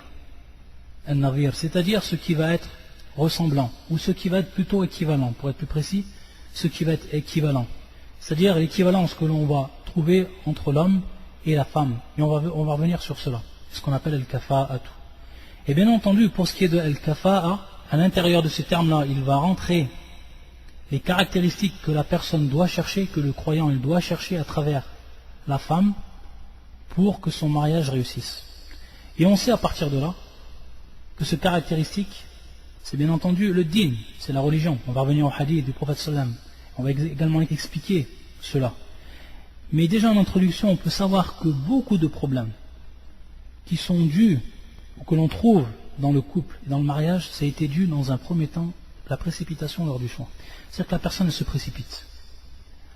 Al-nadhir, c'est-à-dire ce qui va être ressemblant, ou ce qui va être plutôt équivalent, pour être plus précis, ce qui va être équivalent. C'est-à-dire l'équivalence que l'on va trouver entre l'homme et la femme. Et on va revenir sur cela, ce qu'on appelle al-kafa'atu. Et bien entendu, pour ce qui est de al-kafa'a, à l'intérieur de ce terme-là, il va rentrer les caractéristiques que la personne doit chercher, que le croyant il doit chercher à travers la femme pour que son mariage réussisse. Et on sait à partir de là que ce caractéristique, c'est bien entendu le din, c'est la religion. On va revenir au hadith du prophète sallam. On va également expliquer cela. Mais déjà en introduction, on peut savoir que beaucoup de problèmes qui sont dus, ou que l'on trouve dans le couple et dans le mariage, ça a été dû dans un premier temps la précipitation lors du choix. C'est-à-dire que la personne se précipite.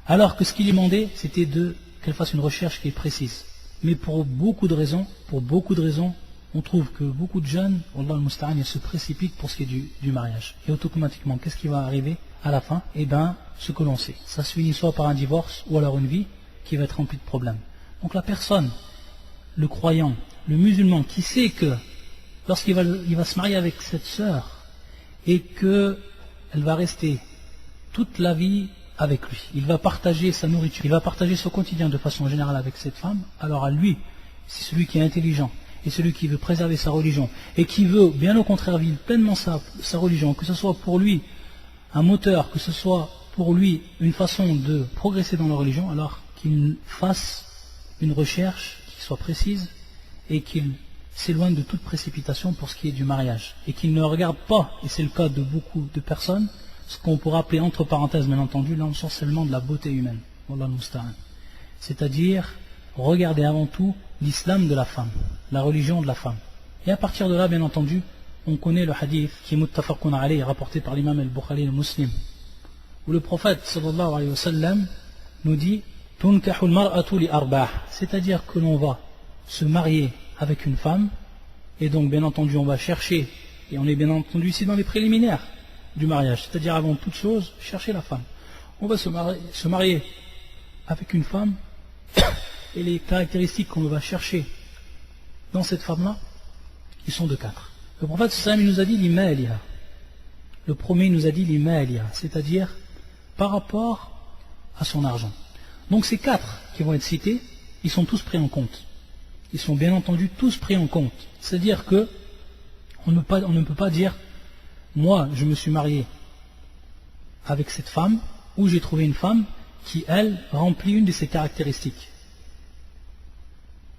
Alors que ce qu'il lui demandait, c'était qu'elle fasse une recherche qui est précise. Mais pour beaucoup de raisons, on trouve que beaucoup de jeunes, Allah al-Musta'an, ils se précipitent pour ce qui est du mariage. Et automatiquement, qu'est-ce qui va arriver à la fin? Eh bien, ce que l'on sait. Ça se finit soit par un divorce, ou alors une vie qui va être remplie de problèmes. Donc la personne, le croyant, le musulman, qui sait que lorsqu'il va se marier avec cette sœur, et qu'elle va rester toute la vie avec lui. Il va partager sa nourriture, il va partager son quotidien de façon générale avec cette femme. Alors à lui, c'est celui qui est intelligent et celui qui veut préserver sa religion et qui veut, bien au contraire, vivre pleinement sa religion, que ce soit pour lui un moteur, que ce soit pour lui une façon de progresser dans la religion, alors qu'il fasse une recherche qui soit précise et qu'il s'éloigne de toute précipitation pour ce qui est du mariage et qu'il ne regarde pas, et c'est le cas de beaucoup de personnes, ce qu'on pourrait appeler entre parenthèses bien entendu l'ensorcellement de la beauté humaine, c'est-à-dire regarder avant tout l'islam de la femme, la religion de la femme. Et à partir de là, bien entendu, on connaît le hadith qui est muttafaqun alayhi, rapporté par l'imam al-Bukhari et le Muslim, où le prophète sallallahu alayhi wa sallam nous dit tunkahul mar'atu li arba'ah, c'est-à-dire que l'on va se marier avec une femme, et donc bien entendu on va chercher, et on est bien entendu ici dans les préliminaires du mariage, c'est-à-dire avant toute chose, chercher la femme. On va se marier avec une femme, et les caractéristiques qu'on va chercher dans cette femme-là, ils sont de 4. Le prophète sallallahu alayhi wa sallam nous a dit l'imaliha. Le premier nous a dit l'imaliha, c'est-à-dire par rapport à son argent. Donc ces 4 qui vont être cités, ils sont tous pris en compte. Ils sont bien entendu tous pris en compte. C'est-à-dire que on ne peut pas dire moi je me suis marié avec cette femme ou j'ai trouvé une femme qui elle remplit une de ces caractéristiques.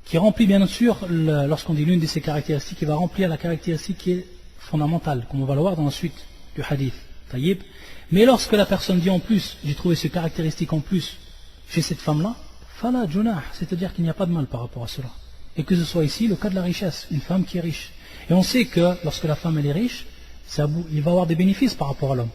Qui remplit bien sûr, lorsqu'on dit l'une de ces caractéristiques, qui va remplir la caractéristique qui est fondamentale, comme on va le voir dans la suite du hadith. Taïb. Mais lorsque la personne dit en plus, j'ai trouvé ces caractéristiques en plus chez cette femme-là, fala junah, c'est-à-dire qu'il n'y a pas de mal par rapport à cela. Et que ce soit ici le cas de la richesse, une femme qui est riche. Et on sait que lorsque la femme elle est riche, il va avoir des bénéfices par rapport à l'homme.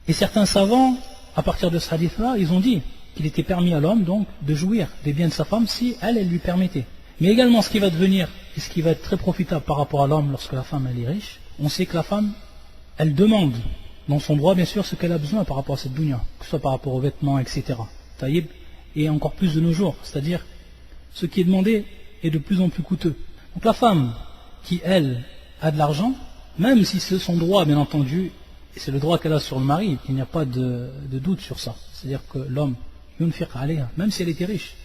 Et certains savants, à partir de ce hadith-là, ils ont dit qu'il était permis à l'homme donc de jouir des biens de sa femme si elle lui permettait. Mais également ce qui va devenir, et ce qui va être très profitable par rapport à l'homme lorsque la femme elle est riche, on sait que la femme, elle demande dans son droit bien sûr ce qu'elle a besoin par rapport à cette dunya, que ce soit par rapport aux vêtements, etc. Taïb, et encore plus de nos jours, c'est-à-dire ce qui est demandé est de plus en plus coûteux. Donc la femme qui elle a de l'argent, même si c'est son droit bien entendu, et c'est le droit qu'elle a sur le mari, il n'y a pas de doute sur ça, c'est-à-dire que l'homme yunfiq alayha, même si elle était riche,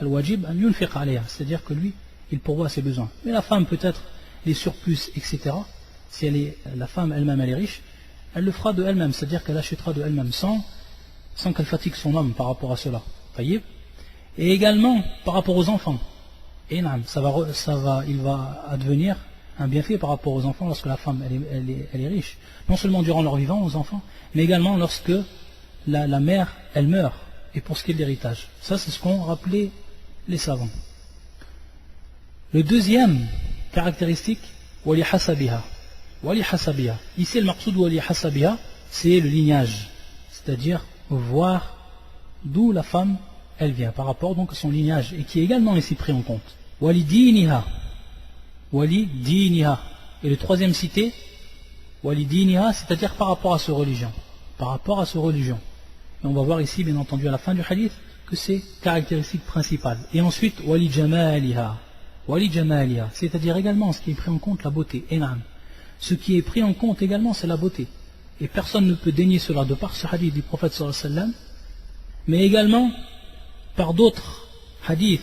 al-wajib an yunfiq alayha, c'est-à-dire que lui, il pourvoit ses besoins. Mais la femme peut-être les surplus, etc. Si la femme elle-même elle est riche, elle le fera de elle-même, c'est-à-dire qu'elle achètera de elle-même sans qu'elle fatigue son homme par rapport à cela. Voyez. Et également par rapport aux enfants. Et il va advenir un bienfait par rapport aux enfants lorsque la femme elle est riche. Non seulement durant leur vivant aux enfants, mais également lorsque la mère elle meurt. Et pour ce qui est de l'héritage. Ça c'est ce qu'ont rappelé les savants. Le deuxième caractéristique, wali hasabiha. Wali hasabiha. Ici le maqsoud wali hasabiha, c'est le lignage. C'est-à-dire voir d'où la femme elle vient par rapport donc à son lignage et qui est également ici pris en compte. Wali diniha. Wali diniha. Et le troisième cité, wali diniha, c'est-à-dire par rapport à sa religion. Par rapport à sa religion. Et on va voir ici bien entendu à la fin du hadith que c'est caractéristique principale. Et ensuite, wali jamaliha. Wali jamaliha, c'est-à-dire également ce qui est pris en compte, la beauté. Enam. Ce qui est pris en compte également, c'est la beauté. Et personne ne peut dénier cela de par ce hadith du prophète sallallahu alayhi wa sallam, mais également par d'autres hadiths.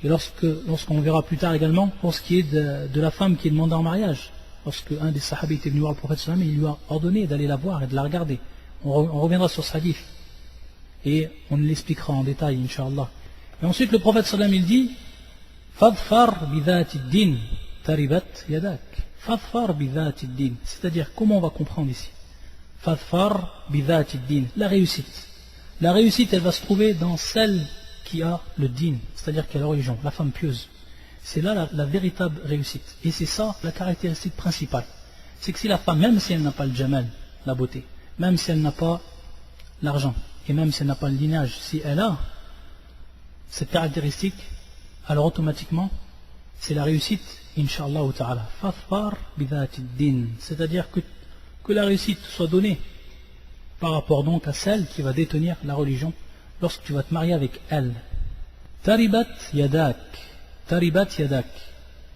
Et lorsqu'on verra plus tard également pour ce qui est de la femme qui est demandée en mariage. Lorsque un des sahabis était venu voir le prophète sallallahu alayhi wa sallam, il lui a ordonné d'aller la voir et de la regarder. On reviendra sur ce hadith. Et on l'expliquera en détail, Inch'Allah. Et ensuite, le prophète sallam il dit Fadfar bidhati din taribat yadak. Fadfar bidhati din. C'est-à-dire, comment on va comprendre ici Fadfar bidhati din. La réussite. La réussite, elle va se trouver dans celle qui a le din, c'est-à-dire qui a la religion, la femme pieuse. C'est là la véritable réussite. Et c'est ça la caractéristique principale. C'est que si la femme, même si elle n'a pas le jamal, la beauté, même si elle n'a pas l'argent, et même si elle n'a pas le lignage, si elle a cette caractéristique, alors automatiquement, c'est la réussite, Inch'Allah ta'ala. Fafar bidhati din. C'est-à-dire que la réussite soit donnée par rapport donc à celle qui va détenir la religion lorsque tu vas te marier avec elle. Taribat yadak. Taribat yadak.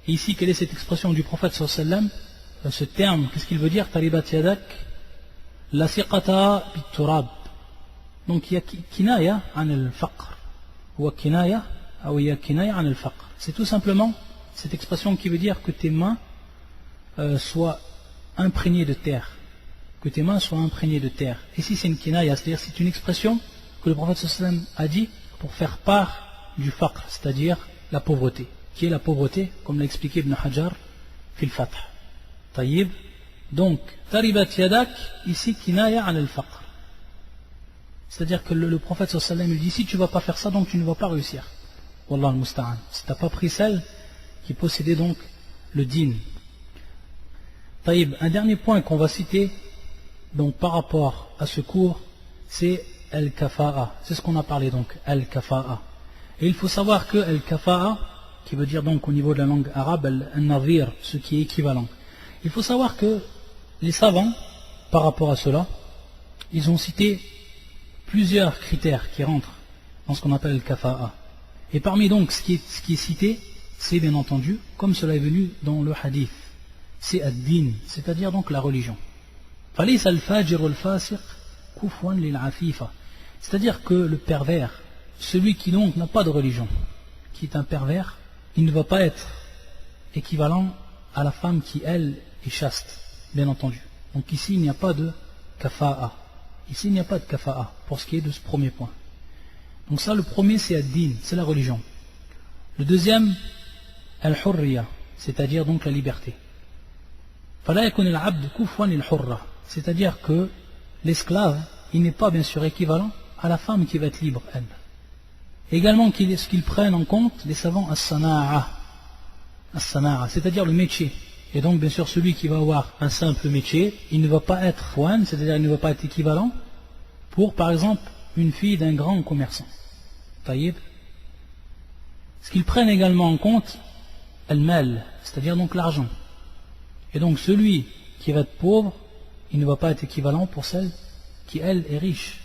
Et ici, quelle est cette expression du prophète sallallahu alayhi wa sallam? Ce terme, qu'est-ce qu'il veut dire, Taribat yadak? La siqata bit-turab. Donc il y a kinaya an al-faqr, ou kinaya, ou il y a kinaya an al-faqr. C'est tout simplement cette expression qui veut dire que tes mains soient imprégnées de terre. Que tes mains soient imprégnées de terre. Ici c'est une kinaya, c'est-à-dire c'est une expression que le prophète sallam a dit pour faire part du faqr, c'est-à-dire la pauvreté. Qui est la pauvreté, comme l'a expliqué Ibn Hajar fil Fath. Taïb. Donc, taribat yadak, ici kinaya an al-faqr. C'est-à-dire que le prophète sallallahu alayhi wa sallam dit, si tu ne vas pas faire ça, donc tu ne vas pas réussir. Wallah al-musta'an. Si tu n'as pas pris celle qui possédait donc le din. Taïb, un dernier point qu'on va citer, donc par rapport à ce cours, c'est al-kafa'a. C'est ce qu'on a parlé donc, al-kafa'a. Et il faut savoir que al-kafa'a, qui veut dire donc au niveau de la langue arabe, al-nazir, ce qui est équivalent. Il faut savoir que les savants, par rapport à cela, ils ont cité plusieurs critères qui rentrent dans ce qu'on appelle le kafa'a. Et parmi donc ce qui est cité, c'est bien entendu, comme cela est venu dans le hadith, c'est ad-din, c'est-à-dire donc la religion. C'est-à-dire que le pervers, celui qui donc n'a pas de religion, qui est un pervers, il ne va pas être équivalent à la femme qui, elle, est chaste, bien entendu. Donc ici, il n'y a pas de kafa'a. Ici, il n'y a pas de kafa'a, pour ce qui est de ce premier point. Donc ça, le premier, c'est ad-din, c'est la religion. Le deuxième, al-hurriya, c'est-à-dire donc la liberté. C'est-à-dire que l'esclave, il n'est pas bien sûr équivalent à la femme qui va être libre, elle. Également, ce qu'ils prennent en compte, les savants, as-sana'a, c'est-à-dire le métier. Et donc, bien sûr, celui qui va avoir un simple métier, il ne va pas être fouan, c'est-à-dire il ne va pas être équivalent pour, par exemple, une fille d'un grand commerçant. Taïb. Ce qu'ils prennent également en compte, al-mal, c'est-à-dire donc l'argent. Et donc, celui qui va être pauvre, il ne va pas être équivalent pour celle qui, elle, est riche.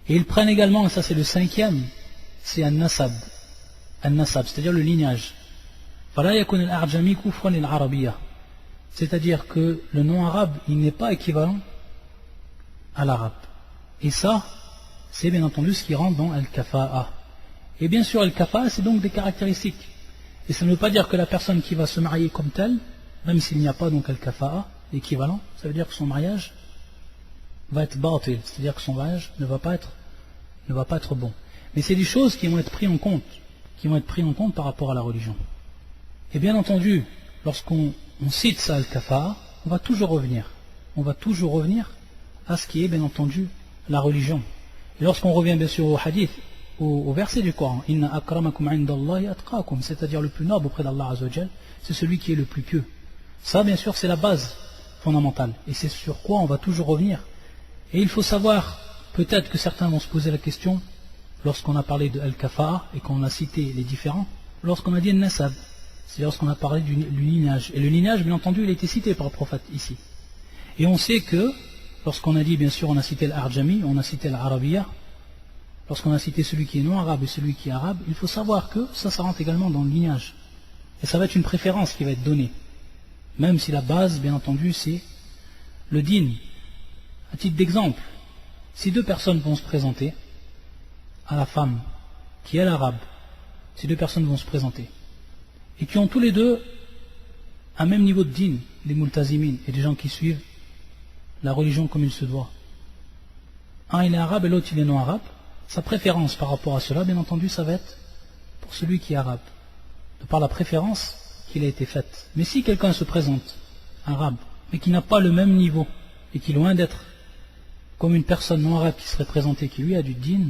Et ils prennent également, et ça c'est le cinquième, c'est un nasab. Un nasab, c'est-à-dire le lignage. C'est-à-dire que le nom arabe, il n'est pas équivalent à l'arabe. Et ça, c'est bien entendu ce qui rentre dans al-kafa'a. Et bien sûr, al-kafa'a, c'est donc des caractéristiques. Et ça ne veut pas dire que la personne qui va se marier comme telle, même s'il n'y a pas donc al-kafa'a, l'équivalent, ça veut dire que son mariage va être batil, c'est-à-dire que son mariage ne va pas être bon. Mais c'est des choses qui vont être prises en compte, par rapport à la religion. Et bien entendu, lorsqu'on cite ça al-kafa'a, on va toujours revenir à ce qui est bien entendu la religion. Et lorsqu'on revient bien sûr au hadith, au verset du Coran, inna akramakum indallahi atqakum, c'est-à-dire le plus noble auprès d'Allah Azza wa Jal, c'est celui qui est le plus pieux. Ça bien sûr c'est la base fondamentale, et c'est sur quoi on va toujours revenir. Et il faut savoir, peut-être que certains vont se poser la question, lorsqu'on a parlé de al-kafa'a et qu'on a cité les différents, lorsqu'on a dit al-nasab, c'est lorsqu'on a parlé du lignage. Et le lignage, bien entendu, il a été cité par le prophète ici. Et on sait que, lorsqu'on a dit, bien sûr, on a cité l'Arjami, on a cité l'Arabiyya, lorsqu'on a cité celui qui est non arabe et celui qui est arabe, il faut savoir que ça rentre également dans le lignage. Et ça va être une préférence qui va être donnée. Même si la base, bien entendu, c'est le din. À titre d'exemple, si deux personnes vont se présenter à la femme qui est l'arabe, ces deux personnes vont se présenter et qui ont tous les deux un même niveau de din, les multazimin et des gens qui suivent la religion comme il se doit. Un il est arabe et l'autre il est non arabe. Sa préférence par rapport à cela, bien entendu, ça va être pour celui qui est arabe, de par la préférence qu'il a été faite. Mais si quelqu'un se présente arabe, mais qui n'a pas le même niveau, et qui est loin d'être comme une personne non arabe qui serait présentée, qui lui a du din,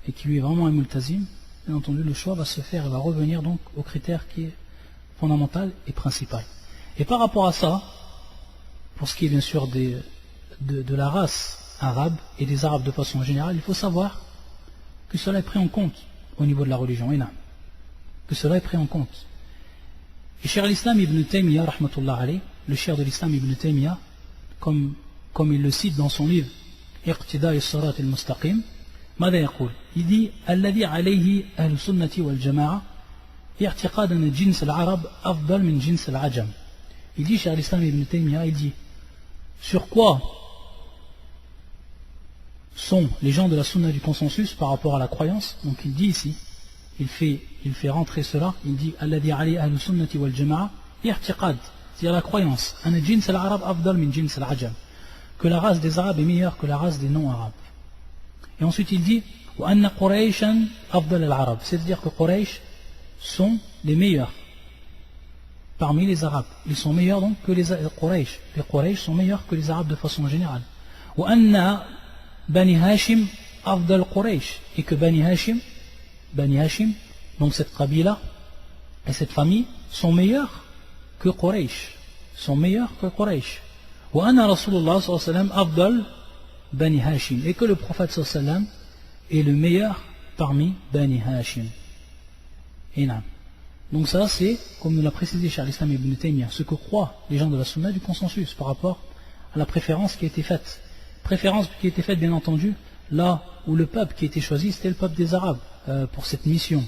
et qui lui est vraiment un multazim, bien entendu, le choix va se faire et va revenir donc au critère qui est fondamental et principal. Et par rapport à ça, pour ce qui est bien sûr de la race arabe et des arabes de façon générale, il faut savoir que cela est pris en compte au niveau de la religion, que cela est pris en compte. Et Cheikh al-Islam ibn Taymiyyah, rahmatullah alayh, le cheikh de l'Islam ibn Taymiyyah, comme il le cite dans son livre Iqtida' as-sirat al-mustaqim, ماذا يقول؟ il dit الذي عليه أهل السنة والجماعة اعتقاد أن جنس العرب أفضل من جنس العجم. Il dit, Cheikh al-Islam ibn Taymiyyah, il dit, sur quoi sont les gens de la sunna du consensus par rapport à la croyance. Donc il dit ici, il fait rentrer cela, il dit alladhi alayhi ahlu sunnati wal jama'a i'tiqad, c'est-à-dire la croyance, an jins al-arab afdal min jins al-ajam, que la race des arabes est meilleure que la race des non-arabes. Et ensuite il dit wa anna quraishan afdal al-arab, c'est-à-dire que Quraysh sont les meilleurs parmi les arabes. Ils sont meilleurs donc que les Quraysh. Les Quraysh sont meilleurs que les arabes de façon générale. Wa anna Bani Hashim afdal Quraysh, et que Bani Hashim, donc cette qabila et cette famille sont meilleurs que Quraysh, Wa anna Rasulullah sallallahu alayhi wa sallam afdal Bani Hashim, et que le prophète sallallahu alayhi wa sallam est le meilleur parmi Bani Hashim. Et non. Donc ça c'est, comme nous l'a précisé Cheikh al-Islam ibn Taymiyyah, ce que croient les gens de la sunna du consensus par rapport à la préférence qui a été faite. Préférence qui a été faite bien entendu là où le peuple qui a été choisi c'était le peuple des Arabes pour cette mission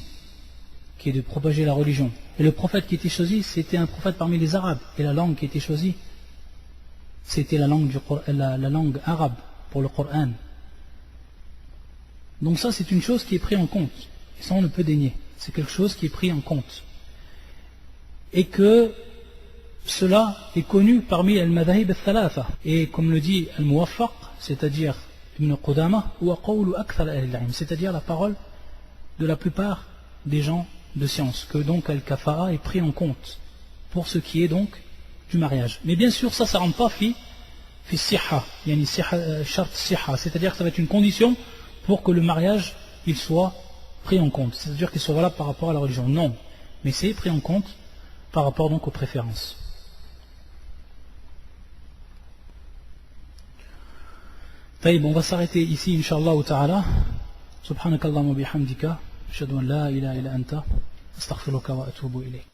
qui est de propager la religion. Et le prophète qui a été choisi c'était un prophète parmi les Arabes, et la langue qui a été choisie c'était la langue arabe pour le Coran. Donc ça c'est une chose qui est prise en compte, et ça on ne peut dénier, c'est quelque chose qui est pris en compte, et que cela est connu parmi al-madahib al-thalatha, et comme le dit al-muwaffaq, c'est-à-dire Ibn Qudama, ou qawlu akthar al-ilm, c'est-à-dire la parole de la plupart des gens de science, que donc al-kafa'a est pris en compte pour ce qui est donc du mariage. Mais bien sûr ça ne rentre pas fi siha, yani shart siha, c'est-à-dire que ça va être une condition pour que le mariage il soit pris en compte, c'est-à-dire qu'il soit valable par rapport à la religion. Non, mais c'est pris en compte par rapport donc aux préférences. طيب, on va s'arrêter ici incha'Allah ta'ala. Subhanakallahumma bihamdika ashhadu an la ilaha illa anta astaghfiruka wa atubu ilayk.